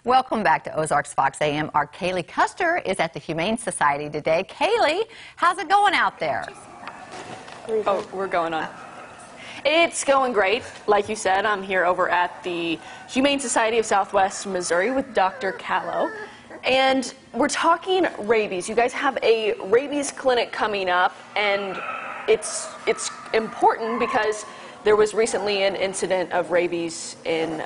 Welcome back to Ozarks Fox AM. Our Kallie Custer is at the Humane Society today. Kallie, how's it going out there? Oh, we're going on. It's going great. Like you said, I'm here over at the Humane Society of Southwest Missouri with Dr. Kallie. And we're talking rabies. You guys have a rabies clinic coming up, and it's important because there was recently an incident of rabies in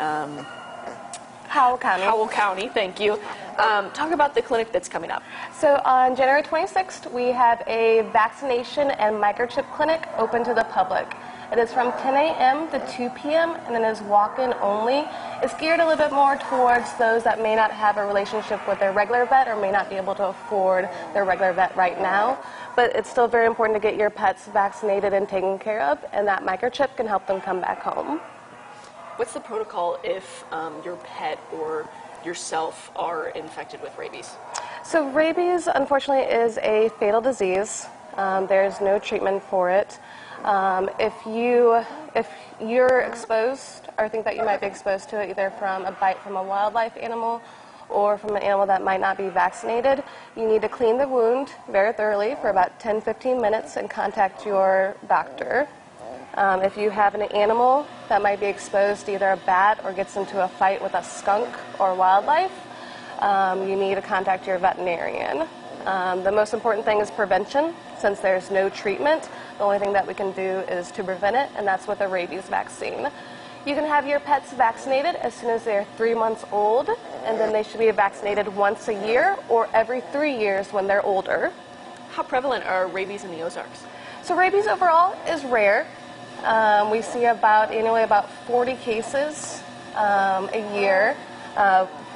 Howell County. Howell County, thank you. Talk about the clinic that's coming up. So on January 26th, we have a vaccination and microchip clinic open to the public. It is from 10 a.m. to 2 p.m. and it is walk-in only. It's geared a little bit more towards those that may not have a relationship with their regular vet or may not be able to afford their regular vet right now. But it's still very important to get your pets vaccinated and taken care of, and that microchip can help them come back home. What's the protocol if your pet or yourself are infected with rabies? So rabies, unfortunately, is a fatal disease. There's no treatment for it. If you're exposed or think that you might be exposed to it either from a bite from a wildlife animal or from an animal that might not be vaccinated, you need to clean the wound very thoroughly for about 10-15 minutes and contact your doctor. If you have an animal that might be exposed to either a bat or gets into a fight with a skunk or wildlife, you need to contact your veterinarian. The most important thing is prevention. Since there's no treatment, the only thing that we can do is to prevent it, and that's with a rabies vaccine. You can have your pets vaccinated as soon as they're 3 months old, and then they should be vaccinated once a year or every 3 years when they're older. How prevalent are rabies in the Ozarks? So rabies overall is rare. We see annually about 40 cases a year,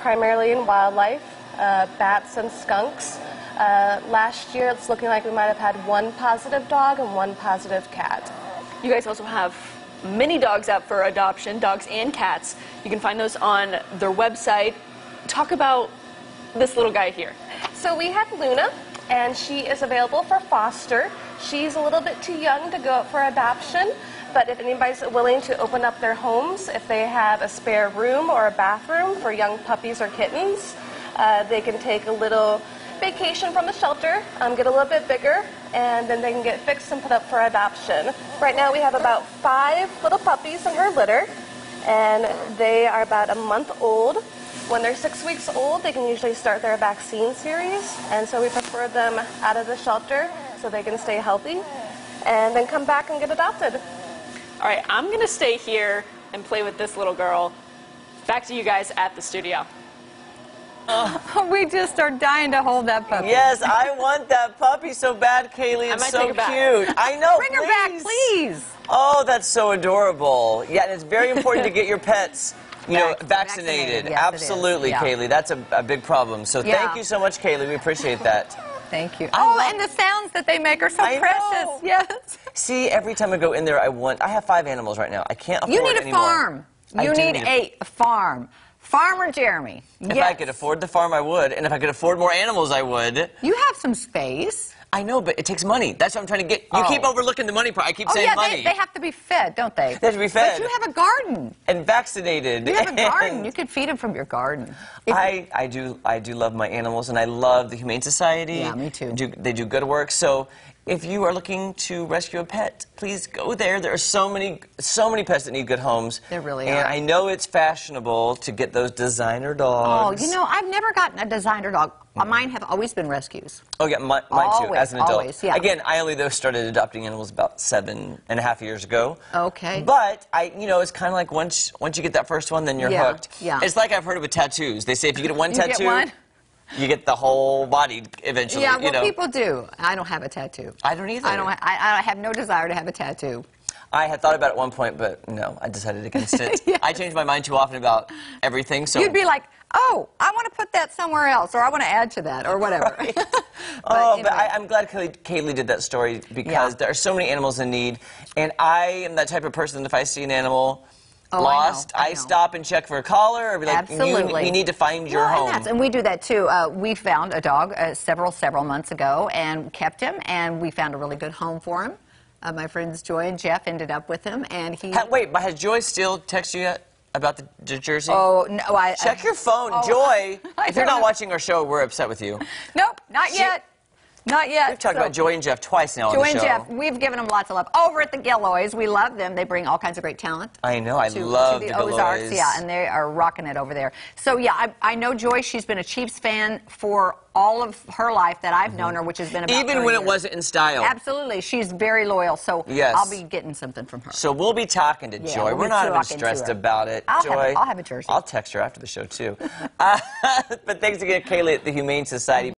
primarily in wildlife, bats and skunks. Last year, it's looking like we might have had 1 positive dog and 1 positive cat. You guys also have many dogs out for adoption, dogs and cats. You can find those on their website. Talk about this little guy here. So we have Luna, and she is available for foster. She's a little bit too young to go up for adoption, but if anybody's willing to open up their homes, if they have a spare room or a bathroom for young puppies or kittens, they can take a little vacation from the shelter, get a little bit bigger, and then they can get fixed and put up for adoption. Right now we have about 5 little puppies in her litter, and they are about a month old. When they're 6 weeks old, they can usually start their vaccine series, and so we prefer them out of the shelter so they can stay healthy and then come back and get adopted. All right, I'm going to stay here and play with this little girl. Back to you guys at the studio. We just are dying to hold that puppy. Yes, I want that puppy so bad, Kallie. It's so cute. I know, Bring her back, please. Oh, that's so adorable. Yeah, and it's very important to get your pets, vaccinated. Yes, absolutely, yeah. Kallie. That's a big problem. So thank you so much, Kallie. We appreciate that. Thank you. And the sounds that they make are so precious. Know. Yes. See, every time I go in there, I have 5 animals right now. I can't afford You need a anymore. farm. You need a farm. Farmer Jeremy. If I could afford the farm, I would. And if I could afford more animals, I would. You have some space. I know, but it takes money. That's what I'm trying to get. You keep overlooking the money part. I keep saying money. They have to be fed, don't they? They have to be fed. But you have a garden. And vaccinated. You have a garden. You could feed them from your garden. I do love my animals, and I love the Humane Society. Yeah, me too. They do good work. So if you are looking to rescue a pet, please go there. There are so many pets that need good homes. There really are. And I know it's fashionable to get those designer dogs. Oh, I've never gotten a designer dog. Mine have always been rescues. Oh, yeah, mine too, as an adult. Always, yeah. Again, I only started adopting animals about 7.5 years ago. Okay. But, it's kind of like once you get that first one, then you're hooked. Yeah. It's like I've heard of with tattoos. They say if you get one tattoo, get one? you get the whole body eventually. Yeah, well, people do. I don't have a tattoo. I don't either. I have no desire to have a tattoo. I had thought about it at one point, but no, I decided against it. Yes. I change my mind too often about everything. So you'd be like, oh, I want to put that somewhere else, or I want to add to that, or whatever. Right. But I'm glad Kallie did that story because there are so many animals in need, and I am that type of person that if I see an animal lost, I stop and check for a collar, or be like, absolutely. You need to find your home. And we do that too. We found a dog several months ago and kept him, and we found a really good home for him. My friends Joy and Jeff ended up with him, and he... Wait, but has Joy still texted you yet about the jersey? Oh, no. Check your phone. Oh, Joy, if you're not know. watching our show, we're upset with you. Nope, not yet. Not yet. We've talked about Joy and Jeff twice now on the show. Joy and Jeff, we've given them lots of love. Over at the Gilloys, we love them. They bring all kinds of great talent. I know. I love the Ozarks. Gilloys. Yeah, and they are rocking it over there. So, yeah, I know Joy. She's been a Chiefs fan for all of her life that I've known her, which has been about Even when it wasn't in style. Absolutely. She's very loyal, so yes. I'll be getting something from her. So we'll be talking to Joy. We're not even stressed about it. I'll have a jersey. I'll text her after the show, too. But thanks again, Kallie at the Humane Society.